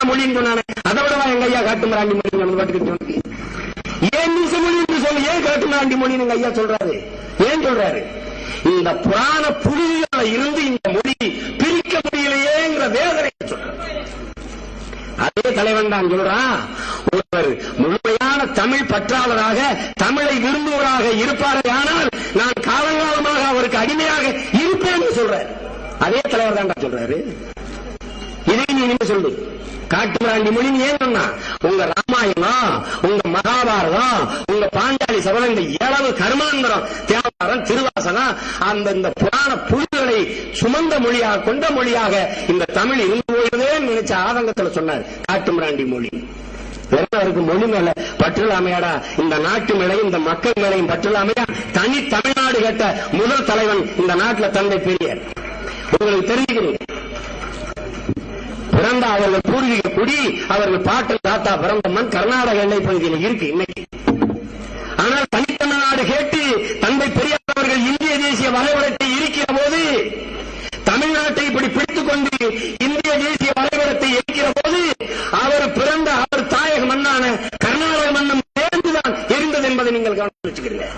மொழின்னு சொன்னானே, அதை விடவா எங்க ஐயா காட்டுமிராண்டி மொழி நம்ம பாட்டுக்கு சொன்னது? ஏன் நீச மொழி என்று சொல்லி ஏன் காட்டுமிராண்டி மொழின்னு எங்க ஐயா சொல்றாரு? ஏன் சொல்றாரு? இந்த புராண புலிகளை இருந்து இந்த மொழி பிரிக்க முடியலையேங்கிற வேதனை சொல்றாரு. அதே தலைவன் தான் சொல்றான், ஒருவர் முழுமையான தமிழ் பற்றாளராக தமிழை விரும்புவராக இருப்பாரே ஆனால் நான் காலங்காலமாக அவருக்கு அடிமையாக இருப்பேன் சொல்றாரு. அதே தலைவர் தான் சொல்றாரு. இதை நீ சொல்லு, காட்டுமிராண்டி மொழி ஏன் சொன்னா? உங்க ராமாயணம், உங்க மகாபாரதம், உங்க பாஞ்சாலி சபதம், இந்த ஏழவு கர்மாந்தரம், தேவாரம், திருவாசனம், அந்த புராண புலிகளை சுமந்த மொழியாக கொண்ட மொழியாக இந்த தமிழ் இருந்து போயிடுதே நினைச்ச ஆதங்கத்தில் சொன்னார் காட்டுமிராண்டி மொழி. அவருக்கு மொழி மேல பற்றில்லாமையாடா? இந்த நாட்டு மேலையும் இந்த மக்கள் மேலையும் பற்றில்லாமையா? தனி தமிழ்நாடு கேட்ட முதல் தலைவன் இந்த நாட்டில் தந்தை பெரியார். உங்களுக்கு தெரிஞ்சுக்கிறீங்க, பிறந்த அவர்கள் பூர்வீக குடி, அவர்கள் பாட்டு தாத்தா பிறந்த மண் கர்நாடக எல்லை பகுதியில் இருக்கு இன்னைக்கு. ஆனால் தனித்தமிழ்நாடு கேட்டு தந்தை பெரியார் அவர்கள் இந்திய தேசிய வரைபடத்தை இருக்கிற போது, தமிழ்நாட்டை இப்படி பிடித்துக் கொண்டு இந்திய தேசிய வரைபடத்தை இருக்கிற போது, அவர் பிறந்த அவர் தாயக மண்ணான கர்நாடக மண்ணும் சேர்ந்துதான் இருந்தது என்பதை நீங்கள் கவனித்து வச்சுக்கிறீங்க.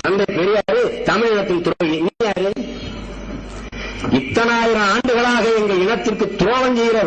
தந்தை பெரியாரு தமிழகத்தின் துரோகி. நீ யாரு? இத்தனாயிரம் ஆண்டுகளாக எங்கள் இனத்திற்கு துரோகம் செய்கிற